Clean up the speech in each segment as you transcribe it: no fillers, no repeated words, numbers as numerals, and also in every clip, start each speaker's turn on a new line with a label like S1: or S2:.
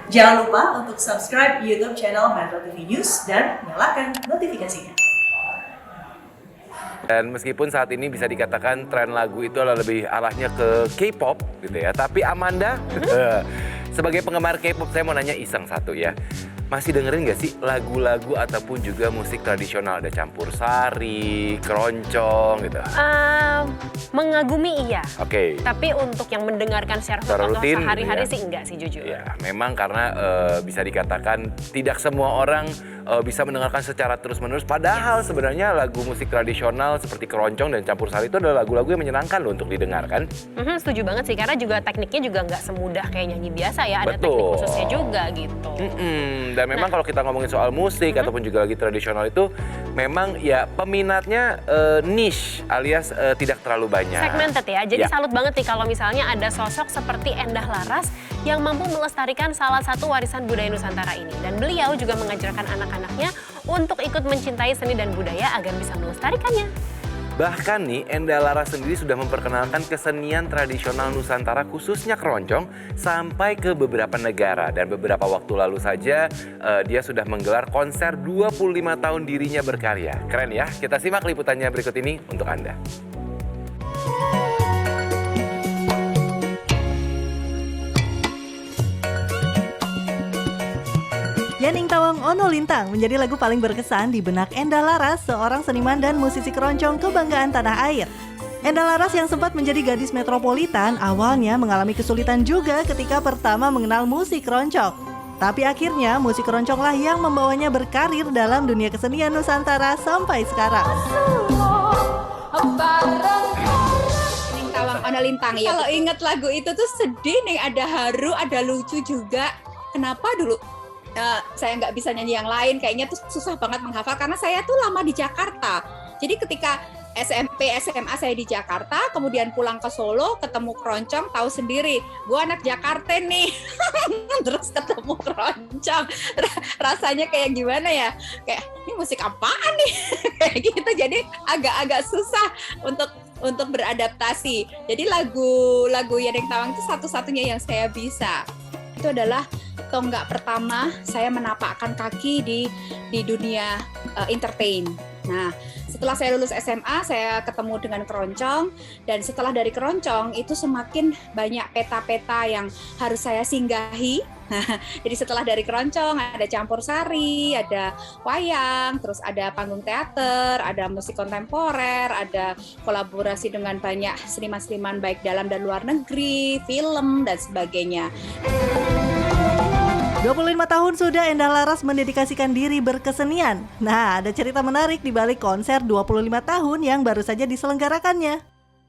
S1: Jangan lupa untuk subscribe YouTube channel Metro TV News dan nyalakan notifikasinya.
S2: Dan meskipun saat ini bisa dikatakan tren lagu itu adalah lebih arahnya ke K-pop gitu ya. Tapi Amanda, sebagai penggemar K-pop saya mau nanya iseng satu ya. Masih dengerin gak sih lagu-lagu ataupun juga musik tradisional? Ada campur sari, keroncong gitu.
S3: Mengagumi iya.
S2: Oke.
S3: Tapi untuk yang mendengarkan secara
S2: rutin
S3: sehari-hari
S2: ya.
S3: sih enggak sih jujur.
S2: Ya, memang karena bisa dikatakan tidak semua orang bisa mendengarkan secara terus-menerus. Padahal sebenarnya lagu musik tradisional seperti keroncong dan campur sari itu adalah lagu-lagu yang menyenangkan loh untuk didengarkan.
S3: Setuju banget sih, karena juga tekniknya juga nggak semudah kayak nyanyi biasa ya. Ada
S2: Betul.
S3: teknik khususnya juga gitu.
S2: Dan memang kalau kita ngomongin soal musik ataupun juga lagi tradisional itu memang ya peminatnya niche alias tidak terlalu banyak.
S3: Segmented ya, jadi
S2: Ya.
S3: salut banget nih kalau misalnya ada sosok seperti Endah Laras yang mampu melestarikan salah satu warisan budaya Nusantara ini. Dan beliau juga mengajarkan anak-anaknya untuk ikut mencintai seni dan budaya agar bisa melestarikannya.
S2: Bahkan nih, Endah Laras sendiri sudah memperkenalkan kesenian tradisional Nusantara khususnya keroncong sampai ke beberapa negara. Dan beberapa waktu lalu saja dia sudah menggelar konser 25 tahun dirinya berkarya. Keren ya? Kita simak liputannya berikut ini untuk Anda.
S1: Yaning Tawang Ono Lintang menjadi lagu paling berkesan di benak Endah Laras, seorang seniman dan musisi keroncong kebanggaan tanah air. Endah Laras yang sempat menjadi gadis metropolitan awalnya mengalami kesulitan juga ketika pertama mengenal musik keroncong. Tapi akhirnya musik keronconglah yang membawanya berkarir dalam dunia kesenian Nusantara sampai sekarang.
S4: Yaning Tawang Ono Lintang ya. Kalau inget lagu itu tuh sedih nih, ada haru, ada lucu juga. Kenapa dulu saya nggak bisa nyanyi yang lain, kayaknya tuh susah banget menghafal karena saya tuh lama di Jakarta. Jadi ketika SMP, SMA saya di Jakarta, kemudian pulang ke Solo, ketemu keroncong, tahu sendiri, gue anak Jakarta nih. Terus ketemu keroncong, rasanya kayak gimana ya? Kayak ini musik apaan nih? Kayak gitu. Jadi agak-agak susah untuk beradaptasi. Jadi lagu Yaning Tawang itu satu-satunya yang saya bisa. Itu adalah tonggak pertama saya menapakkan kaki di dunia entertain. Nah, setelah saya lulus SMA, saya ketemu dengan keroncong, dan setelah dari keroncong itu semakin banyak peta-peta yang harus saya singgahi. Jadi setelah dari keroncong ada campur sari, ada wayang, terus ada panggung teater, ada musik kontemporer, ada kolaborasi dengan banyak seniman-seniman baik dalam dan luar negeri, film dan sebagainya.
S1: 25 tahun sudah Endah Laras mendedikasikan diri berkesenian. Nah, ada cerita menarik di balik konser 25 tahun yang baru saja diselenggarakannya.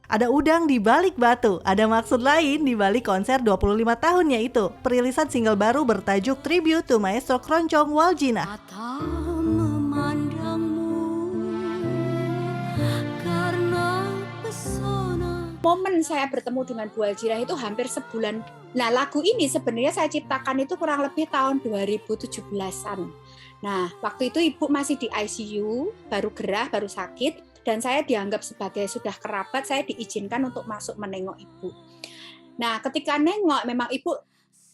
S1: Ada udang di balik batu, ada maksud lain di balik konser 25 tahunnya itu. Perilisan single baru bertajuk Tribute to Maestro Keroncong Waljina.
S4: Momen saya bertemu dengan Bu Waljina itu hampir sebulan. Nah, lagu ini sebenarnya saya ciptakan itu kurang lebih tahun 2017-an. Nah, waktu itu ibu masih di ICU, baru gerah, baru sakit, dan saya dianggap sebagai sudah kerabat, saya diizinkan untuk masuk menengok ibu. Nah, ketika nengok memang ibu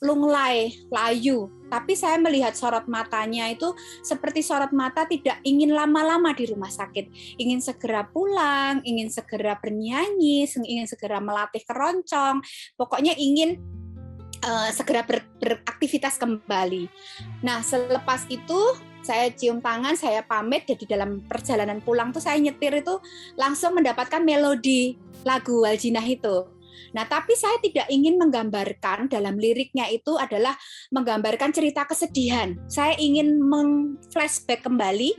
S4: lunglai, layu, tapi saya melihat sorot matanya itu seperti sorot mata tidak ingin lama-lama di rumah sakit, ingin segera pulang, ingin segera bernyanyi, ingin segera melatih keroncong, pokoknya ingin segera beraktivitas kembali. Nah, selepas itu saya cium tangan, saya pamit, dan di dalam perjalanan pulang tuh saya nyetir itu langsung mendapatkan melodi lagu Waljina itu. Nah, tapi saya tidak ingin menggambarkan dalam liriknya itu adalah menggambarkan cerita kesedihan. Saya ingin meng-flashback kembali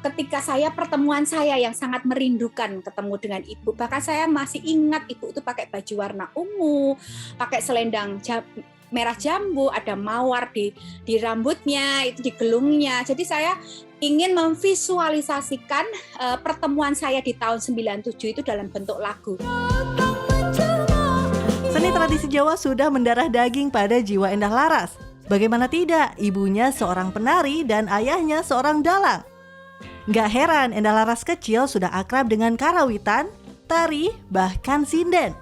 S4: ketika pertemuan saya yang sangat merindukan ketemu dengan ibu. Bahkan saya masih ingat ibu itu pakai baju warna ungu, pakai selendang merah jambu, ada mawar di rambutnya, itu di gelungnya. Jadi saya ingin memvisualisasikan pertemuan saya di tahun 97 itu dalam bentuk lagu.
S1: Seni tradisi Jawa sudah mendarah daging pada jiwa Endah Laras. Bagaimana tidak, ibunya seorang penari dan ayahnya seorang dalang. Gak heran Endah Laras kecil sudah akrab dengan karawitan, tari, bahkan sinden.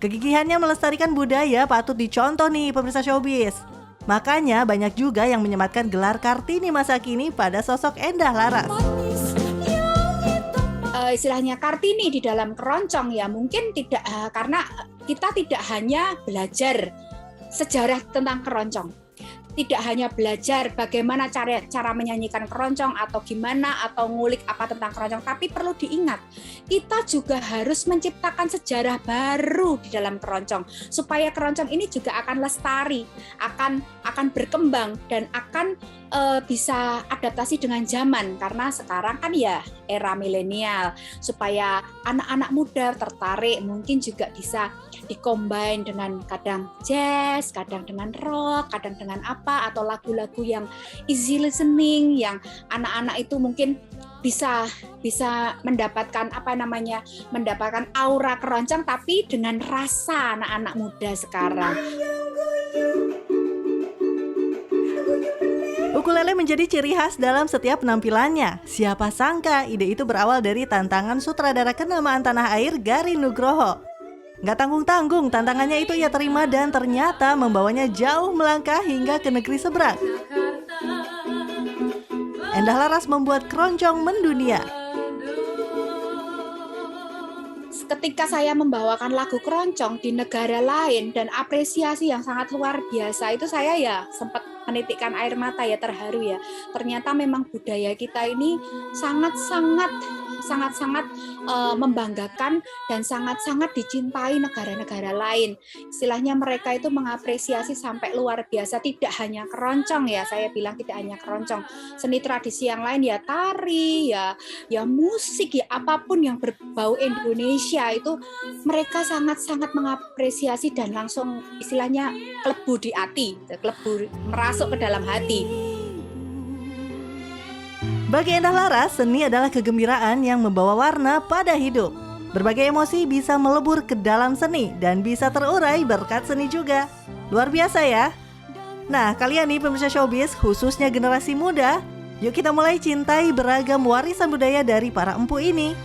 S1: Kegigihannya melestarikan budaya patut dicontoh nih pemirsa showbiz. Makanya banyak juga yang menyematkan gelar Kartini masa kini pada sosok Endah Laras.
S4: Istilahnya Kartini di dalam keroncong ya mungkin tidak karena kita tidak hanya belajar sejarah tentang keroncong, tidak hanya belajar bagaimana cara menyanyikan keroncong atau gimana atau ngulik apa tentang keroncong, tapi perlu diingat kita juga harus menciptakan sejarah baru di dalam keroncong supaya keroncong ini juga akan lestari, akan berkembang dan akan bisa adaptasi dengan zaman karena sekarang kan ya era milenial, supaya anak-anak muda tertarik mungkin juga bisa dikombin dengan kadang jazz, kadang dengan rock, kadang dengan apa atau lagu-lagu yang easy listening yang anak-anak itu mungkin bisa mendapatkan mendapatkan aura keroncong tapi dengan rasa anak-anak muda sekarang.
S1: Ukulele menjadi ciri khas dalam setiap penampilannya. Siapa sangka ide itu berawal dari tantangan sutradara kenamaan tanah air Gari Nugroho. Nggak tanggung-tanggung, tantangannya itu ia terima dan ternyata membawanya jauh melangkah hingga ke negeri seberang. Endah Laras membuat keroncong mendunia.
S4: Ketika saya membawakan lagu keroncong di negara lain dan apresiasi yang sangat luar biasa itu saya ya sempat menitikkan air mata ya, terharu ya. Ternyata memang budaya kita ini sangat-sangat membanggakan dan sangat-sangat dicintai negara-negara lain. Istilahnya mereka itu mengapresiasi sampai luar biasa, tidak hanya keroncong ya, saya bilang tidak hanya keroncong. Seni tradisi yang lain ya tari, ya musik, ya apapun yang berbau Indonesia itu mereka sangat-sangat mengapresiasi dan langsung istilahnya klebu di hati, klebu merasuk ke dalam hati.
S1: Bagi Endah Laras, seni adalah kegembiraan yang membawa warna pada hidup. Berbagai emosi bisa melebur ke dalam seni dan bisa terurai berkat seni juga. Luar biasa ya. Nah, kalian nih pemirsa showbiz, khususnya generasi muda, yuk kita mulai cintai beragam warisan budaya dari para empu ini.